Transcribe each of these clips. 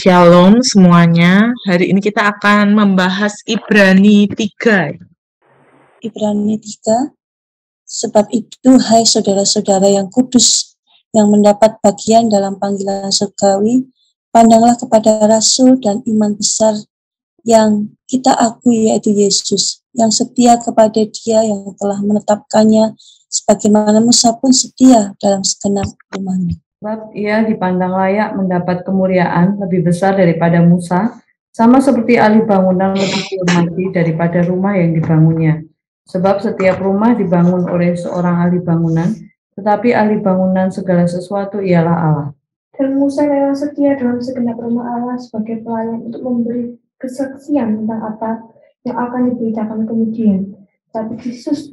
Shalom semuanya. Hari ini kita akan membahas Ibrani 3. Ibrani 3. Sebab itu, hai saudara-saudara yang kudus, yang mendapat bagian dalam panggilan surgawi, pandanglah kepada rasul dan iman besar yang kita akui, yaitu Yesus, yang setia kepada Dia yang telah menetapkannya, sebagaimana Musa pun setia dalam segenap rumahnya. Sebab ia dipandang layak mendapat kemuliaan lebih besar daripada Musa, sama seperti ahli bangunan lebih dihormati daripada rumah yang dibangunnya. Sebab setiap rumah dibangun oleh seorang ahli bangunan, tetapi ahli bangunan segala sesuatu ialah Allah. Dan Musa rela setia dalam segenap rumah Allah sebagai pelayan untuk memberi kesaksian tentang apa yang akan diberitakan kemudian. Tapi Kristus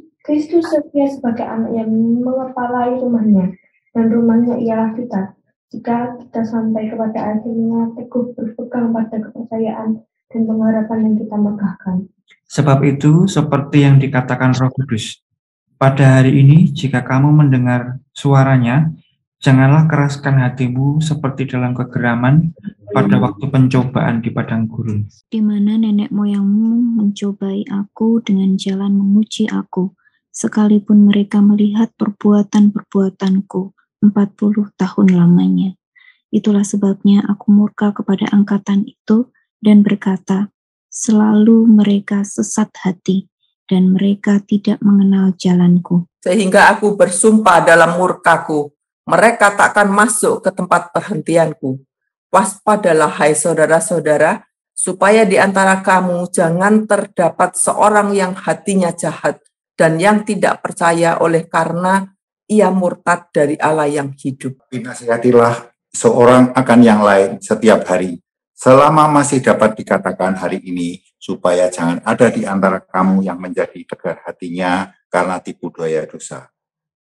setia sebagai anak yang mengepalai rumahnya, dan rumahnya ialah kita. Jika kita sampai kepada akhirnya teguh berpegang pada kepercayaan dan pengharapan yang kita megahkan. Sebab itu, seperti yang dikatakan Roh Kudus, pada hari ini jika kamu mendengar suaranya, janganlah keraskan hatimu seperti dalam kegeraman pada waktu pencobaan di padang gurun. Di mana nenek moyangmu mencobai aku dengan jalan menguji aku, sekalipun mereka melihat perbuatan-perbuatanku 40 tahun lamanya. Itulah sebabnya aku murka kepada angkatan itu dan berkata, selalu mereka sesat hati dan mereka tidak mengenal jalanku. Sehingga aku bersumpah dalam murkaku, mereka takkan masuk ke tempat perhentianku. Waspadalah hai saudara-saudara, supaya di antara kamu jangan terdapat seorang yang hatinya jahat dan yang tidak percaya oleh karena ia murtad dari Allah yang hidup. Nasihatilah seorang akan yang lain setiap hari, selama masih dapat dikatakan hari ini, supaya jangan ada di antara kamu yang menjadi tegar hatinya karena tipu daya dosa.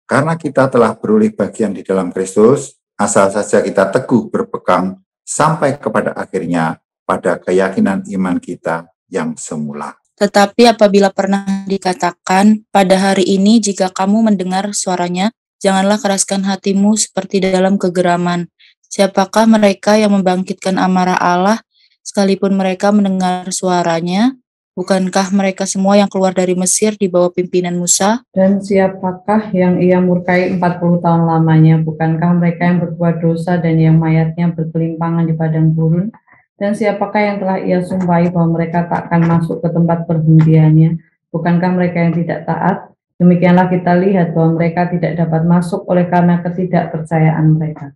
Karena kita telah beroleh bagian di dalam Kristus, asal saja kita teguh berpegang sampai kepada akhirnya pada keyakinan iman kita yang semula. Tetapi apabila pernah dikatakan, pada hari ini jika kamu mendengar suaranya, janganlah keraskan hatimu seperti dalam kegeraman. Siapakah mereka yang membangkitkan amarah Allah, sekalipun mereka mendengar suaranya? Bukankah mereka semua yang keluar dari Mesir di bawah pimpinan Musa? Dan siapakah yang ia murkai 40 tahun lamanya? Bukankah mereka yang berbuat dosa dan yang mayatnya berkelimpangan di padang gurun? Dan siapakah yang telah ia sumpahi bahwa mereka takkan masuk ke tempat perhentiannya? Bukankah mereka yang tidak taat? Demikianlah kita lihat bahwa mereka tidak dapat masuk oleh karena ketidakpercayaan mereka.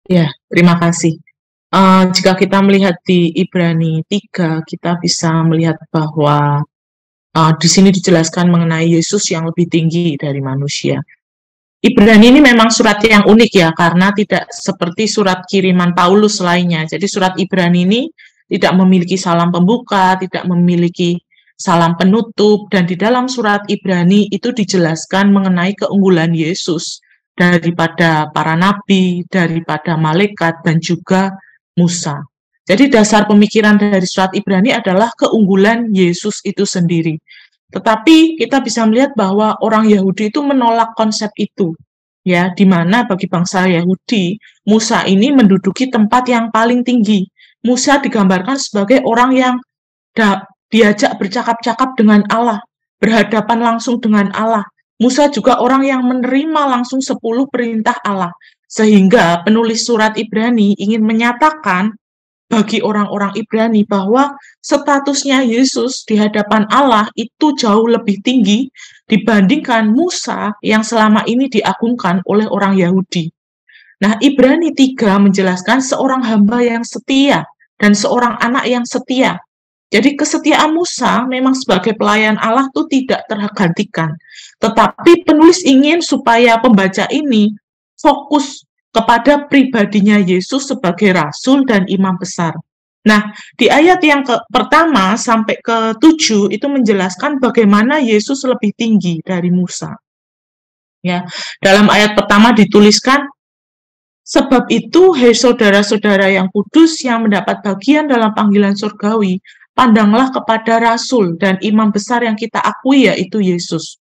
Ya, terima kasih. Jika kita melihat di Ibrani 3, kita bisa melihat bahwa di sini dijelaskan mengenai Yesus yang lebih tinggi dari manusia. Ibrani ini memang surat yang unik ya, karena tidak seperti surat kiriman Paulus lainnya. Jadi surat Ibrani ini tidak memiliki salam pembuka, tidak memiliki salam penutup, dan di dalam surat Ibrani itu dijelaskan mengenai keunggulan Yesus daripada para nabi, daripada malaikat, dan juga Musa. Jadi dasar pemikiran dari surat Ibrani adalah keunggulan Yesus itu sendiri. Tetapi kita bisa melihat bahwa orang Yahudi itu menolak konsep itu, ya, di mana bagi bangsa Yahudi, Musa ini menduduki tempat yang paling tinggi. Musa digambarkan sebagai orang yang diajak bercakap-cakap dengan Allah, berhadapan langsung dengan Allah. Musa juga orang yang menerima langsung 10 perintah Allah, sehingga penulis surat Ibrani ingin menyatakan bagi orang-orang Ibrani bahwa statusnya Yesus di hadapan Allah itu jauh lebih tinggi dibandingkan Musa yang selama ini diagungkan oleh orang Yahudi. Nah, Ibrani 3 menjelaskan seorang hamba yang setia dan seorang anak yang setia. Jadi kesetiaan Musa memang sebagai pelayan Allah itu tidak tergantikan. Tetapi penulis ingin supaya pembaca ini fokus kepada pribadinya Yesus sebagai rasul dan imam besar. Nah, di ayat yang pertama sampai ke-7 itu menjelaskan bagaimana Yesus lebih tinggi dari Musa. Ya, dalam ayat pertama dituliskan, sebab itu, hai saudara-saudara yang kudus yang mendapat bagian dalam panggilan surgawi, pandanglah kepada rasul dan imam besar yang kita akui, yaitu Yesus.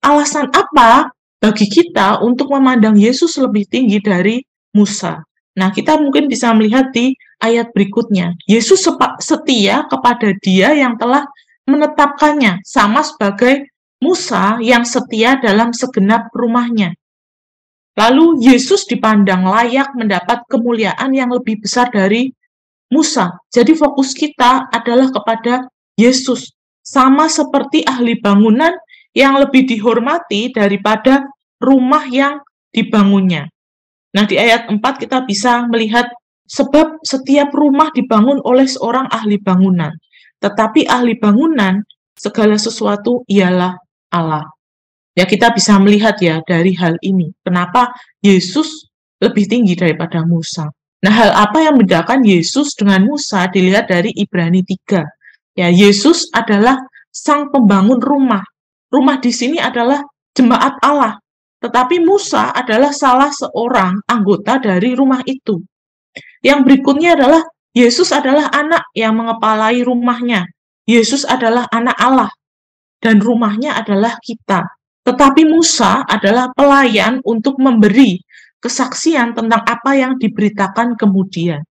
Alasan apa bagi kita untuk memandang Yesus lebih tinggi dari Musa? Nah, kita mungkin bisa melihat di ayat berikutnya. Yesus setia kepada Dia yang telah menetapkannya, sama sebagai Musa yang setia dalam segenap rumahnya. Lalu Yesus dipandang layak mendapat kemuliaan yang lebih besar dari Musa. Jadi fokus kita adalah kepada Yesus, sama seperti ahli bangunan yang lebih dihormati daripada rumah yang dibangunnya. Nah, di ayat 4 kita bisa melihat sebab setiap rumah dibangun oleh seorang ahli bangunan, tetapi ahli bangunan segala sesuatu ialah Allah. Ya, kita bisa melihat ya dari hal ini, kenapa Yesus lebih tinggi daripada Musa. Nah, hal apa yang membedakan Yesus dengan Musa dilihat dari Ibrani 3. Ya, Yesus adalah sang pembangun rumah. Rumah di sini adalah jemaat Allah, tetapi Musa adalah salah seorang anggota dari rumah itu. Yang berikutnya adalah Yesus adalah anak yang mengepalai rumahnya. Yesus adalah anak Allah, dan rumahnya adalah kita. Tetapi Musa adalah pelayan untuk memberi kesaksian tentang apa yang diberitakan kemudian.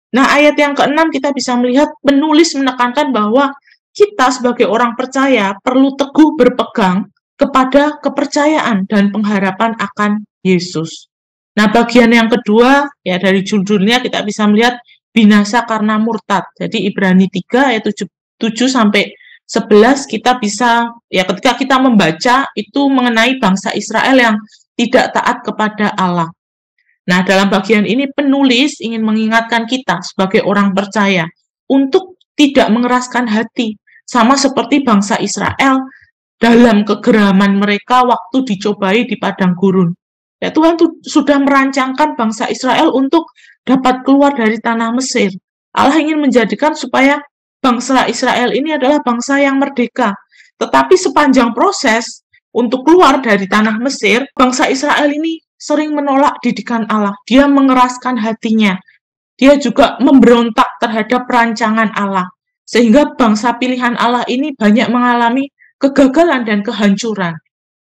Nah, ayat yang ke-6 kita bisa melihat penulis menekankan bahwa kita sebagai orang percaya perlu teguh berpegang kepada kepercayaan dan pengharapan akan Yesus. Nah, bagian yang kedua, ya dari judulnya kita bisa melihat binasa karena murtad. Jadi Ibrani 3 ayat 7-11 kita bisa, ya ketika kita membaca itu mengenai bangsa Israel yang tidak taat kepada Allah. Nah, dalam bagian ini penulis ingin mengingatkan kita sebagai orang percaya untuk tidak mengeraskan hati, sama seperti bangsa Israel dalam kegeraman mereka waktu dicobai di padang gurun. Ya, Tuhan sudah merancangkan bangsa Israel untuk dapat keluar dari tanah Mesir. Allah ingin menjadikan supaya bangsa Israel ini adalah bangsa yang merdeka. Tetapi sepanjang proses untuk keluar dari tanah Mesir, bangsa Israel ini sering menolak didikan Allah. Dia mengeraskan hatinya. Dia juga memberontak terhadap rancangan Allah. Sehingga bangsa pilihan Allah ini banyak mengalami kegagalan dan kehancuran.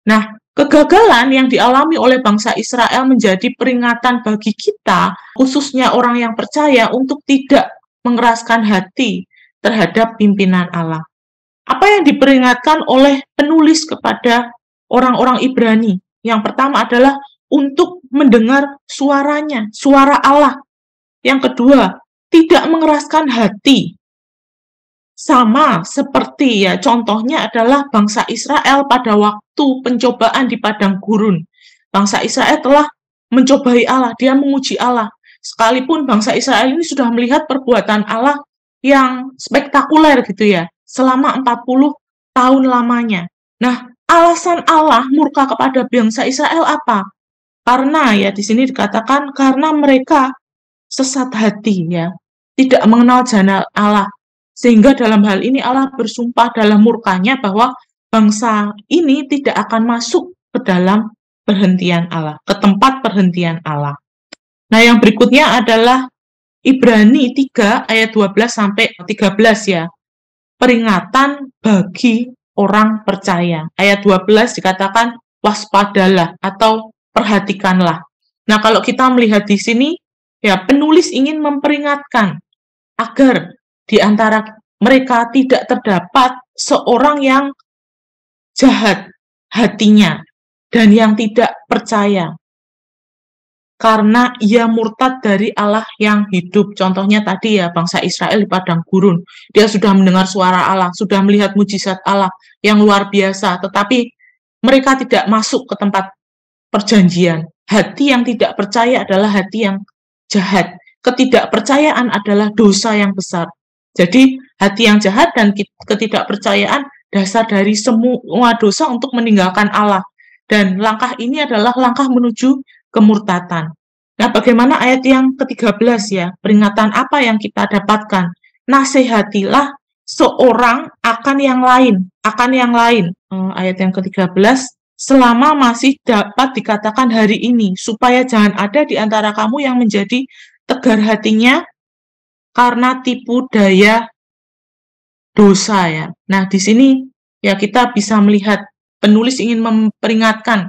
Nah, kegagalan yang dialami oleh bangsa Israel menjadi peringatan bagi kita, khususnya orang yang percaya, untuk tidak mengeraskan hati terhadap pimpinan Allah. Apa yang diperingatkan oleh penulis kepada orang-orang Ibrani? Yang pertama adalah untuk mendengar suaranya, suara Allah. Yang kedua, tidak mengeraskan hati. Sama seperti ya, contohnya adalah bangsa Israel pada waktu pencobaan di padang gurun. Bangsa Israel telah mencobai Allah, dia menguji Allah. Sekalipun bangsa Israel ini sudah melihat perbuatan Allah yang spektakuler gitu ya, selama 40 tahun lamanya. Nah, alasan Allah murka kepada bangsa Israel apa? Karena ya di sini dikatakan karena mereka sesat hati ya, tidak mengenal jalan Allah. Sehingga dalam hal ini Allah bersumpah dalam murkanya bahwa bangsa ini tidak akan masuk ke dalam perhentian Allah, ke tempat perhentian Allah. Nah, yang berikutnya adalah Ibrani 3 ayat 12-13 ya. Peringatan bagi orang percaya. Ayat 12 dikatakan waspadalah atau perhatikanlah. Nah, kalau kita melihat di sini, ya penulis ingin memperingatkan agar di antara mereka tidak terdapat seorang yang jahat hatinya dan yang tidak percaya, karena ia murtad dari Allah yang hidup. Contohnya tadi ya, bangsa Israel di padang gurun. Dia sudah mendengar suara Allah, sudah melihat mujizat Allah yang luar biasa, tetapi mereka tidak masuk ke tempat perjanjian. Hati yang tidak percaya adalah hati yang jahat. Ketidakpercayaan adalah dosa yang besar. Jadi hati yang jahat dan ketidakpercayaan dasar dari semua dosa untuk meninggalkan Allah. Dan langkah ini adalah langkah menuju kemurtatan. Nah, bagaimana ayat yang ke-13 ya? Peringatan apa yang kita dapatkan? Nasihatilah seorang akan yang lain. Ayat yang ke-13, selama masih dapat dikatakan hari ini, supaya jangan ada di antara kamu yang menjadi tegar hatinya karena tipu daya dosa ya. Nah, di sini ya kita bisa melihat penulis ingin memperingatkan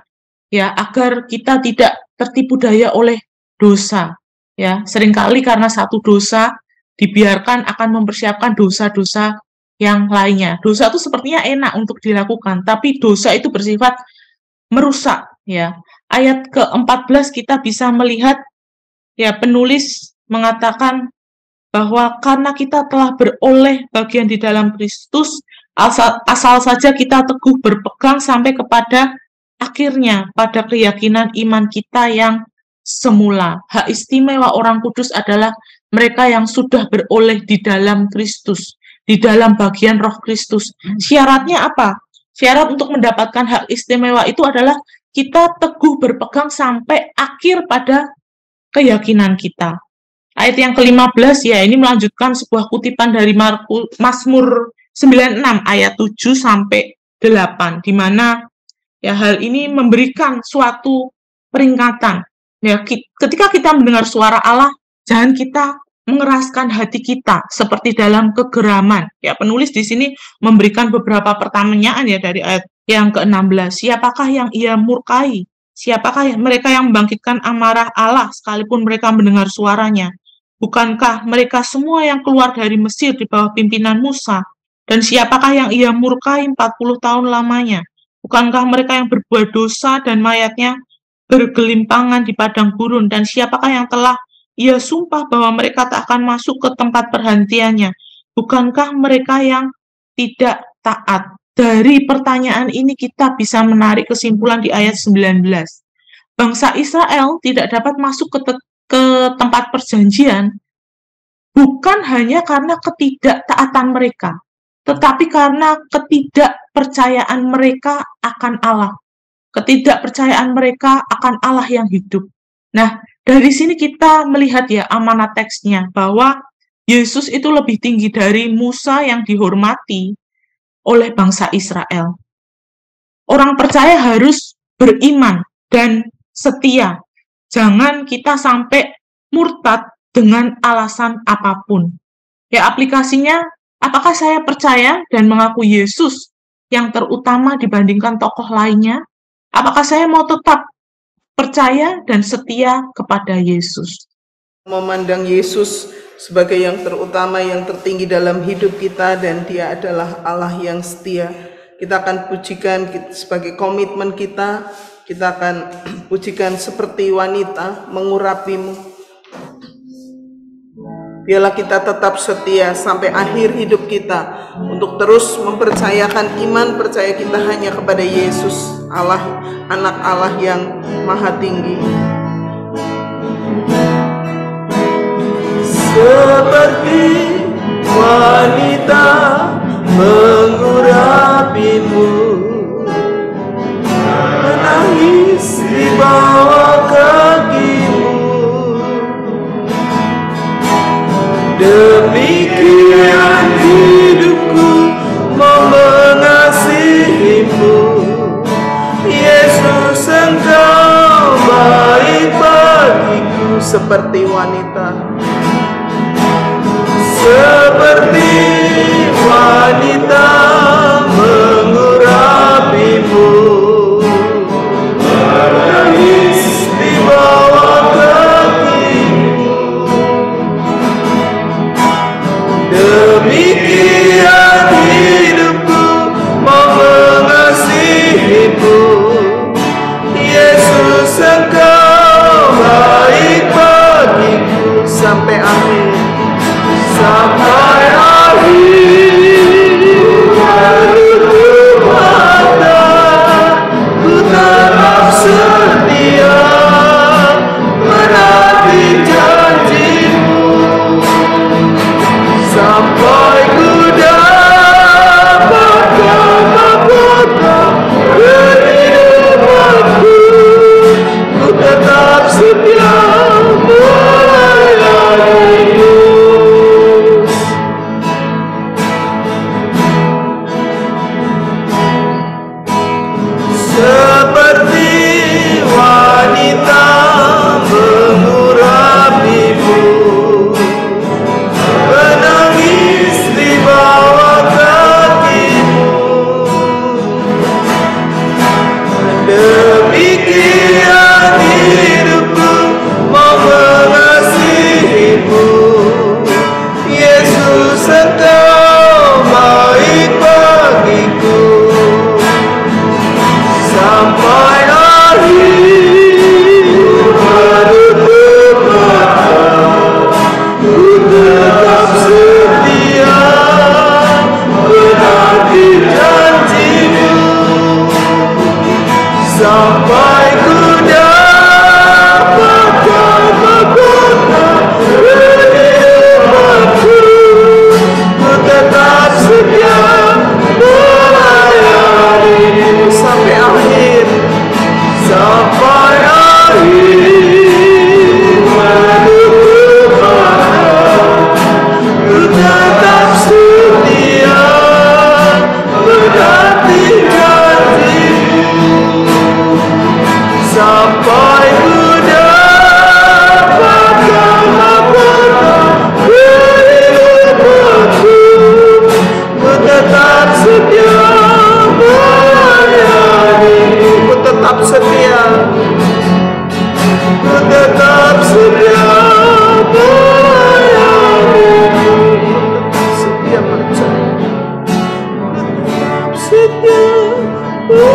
ya agar kita tidak tertipu daya oleh dosa. Ya, seringkali karena satu dosa dibiarkan akan mempersiapkan dosa-dosa yang lainnya. Dosa itu sepertinya enak untuk dilakukan, tapi dosa itu bersifat merusak, ya. Ayat ke-14 kita bisa melihat, ya, penulis mengatakan bahwa karena kita telah beroleh bagian di dalam Kristus, asal saja kita teguh berpegang sampai kepada akhirnya, pada keyakinan iman kita yang semula. Hak istimewa orang kudus adalah mereka yang sudah beroleh di dalam Kristus, di dalam bagian Roh Kristus. Syaratnya apa? Syarat untuk mendapatkan hak istimewa itu adalah kita teguh berpegang sampai akhir pada keyakinan kita. Ayat yang ke-15, ya, ini melanjutkan sebuah kutipan dari Mazmur 96 ayat 7 sampai 8, di mana, ya, hal ini memberikan suatu peringatan. Ya, ketika kita mendengar suara Allah, jangan kita mengeraskan hati kita seperti dalam kegeraman. Ya, penulis di sini memberikan beberapa pertanyaan, ya, dari ayat yang ke-16. Siapakah yang ia murkai? Siapakah mereka yang membangkitkan amarah Allah sekalipun mereka mendengar suaranya? Bukankah mereka semua yang keluar dari Mesir di bawah pimpinan Musa? Dan siapakah yang ia murkai 40 tahun lamanya? Bukankah mereka yang berbuat dosa dan mayatnya bergelimpangan di padang gurun? Dan siapakah yang telah ia sumpah bahwa mereka tak akan masuk ke tempat perhentiannya? Bukankah mereka yang tidak taat? Dari pertanyaan ini kita bisa menarik kesimpulan di ayat 19. Bangsa Israel tidak dapat masuk ke tempat perjanjian bukan hanya karena ketidaktaatan mereka, tetapi karena ketidakpercayaan mereka akan Allah, ketidakpercayaan mereka akan Allah yang hidup. Nah, dari sini kita melihat, ya, amanat teksnya bahwa Yesus itu lebih tinggi dari Musa yang dihormati oleh bangsa Israel. Orang percaya harus beriman dan setia. Jangan kita sampai murtad dengan alasan apapun. Ya, aplikasinya, apakah saya percaya dan mengaku Yesus yang terutama dibandingkan tokoh lainnya? Apakah saya mau tetap percaya dan setia kepada Yesus? Memandang Yesus sebagai yang terutama, yang tertinggi dalam hidup kita, dan Dia adalah Allah yang setia. Kita akan pujikan sebagai komitmen kita. Kita akan pujikan seperti wanita mengurapimu. Biarlah kita tetap setia sampai akhir hidup kita untuk terus mempercayakan iman percaya kita hanya kepada Yesus, Allah, anak Allah yang maha tinggi. Seperti wanita mengurapimu, menangis di bawah kakimu, demikian hidupku mau mengasihimu. Yesus, Engkau baik bagiku. Seperti wanita, seperti wanita mengurapimu, menangis di bawah kakimu, demikian hidupku mau mengasihimu. Yesus, Engkau baik bagiku. Sampai akhir, sampai akhir Biarlah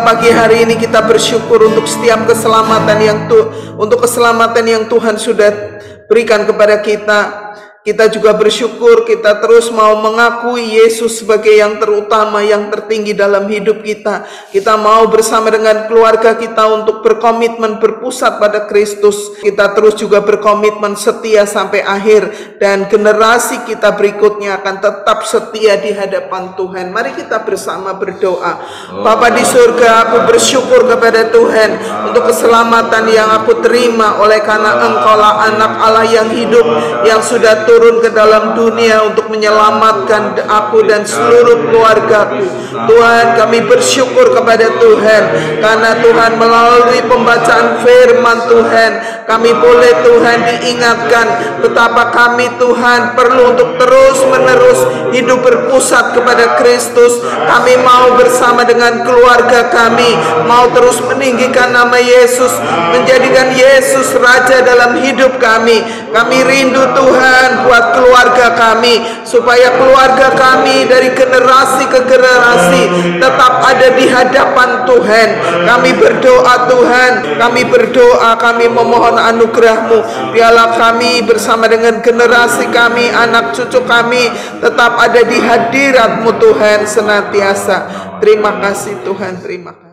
pagi hari ini kita bersyukur untuk setiap keselamatan yang Tuhan sudah berikan kepada kita. Kita juga bersyukur kita terus mau mengakui Yesus sebagai yang terutama, yang tertinggi dalam hidup kita. Kita mau bersama dengan keluarga kita untuk berkomitmen berpusat pada Kristus. Kita terus juga berkomitmen setia sampai akhir, dan generasi kita berikutnya akan tetap setia di hadapan Tuhan. Mari kita bersama berdoa. Bapa di surga, aku bersyukur kepada Tuhan untuk keselamatan yang aku terima oleh karena Engkaulah anak Allah yang hidup, yang sudah turun ke dalam dunia untuk menyelamatkan aku dan seluruh keluargaku. Tuhan, kami bersyukur kepada Tuhan karena Tuhan melalui pembacaan firman Tuhan, kami boleh Tuhan diingatkan betapa kami Tuhan perlu untuk terus menerus hidup berpusat kepada Kristus. Kami mau bersama dengan keluarga kami mau terus meninggikan nama Yesus, menjadikan Yesus Raja dalam hidup kami. Kami rindu Tuhan buat keluarga kami, supaya keluarga kami dari generasi ke generasi tetap ada di hadapan Tuhan. Kami berdoa Tuhan, kami memohon anugerah-Mu. Biarlah kami bersama dengan generasi kami, anak cucu kami tetap ada di hadirat-Mu Tuhan senantiasa. Terima kasih Tuhan, terima kasih.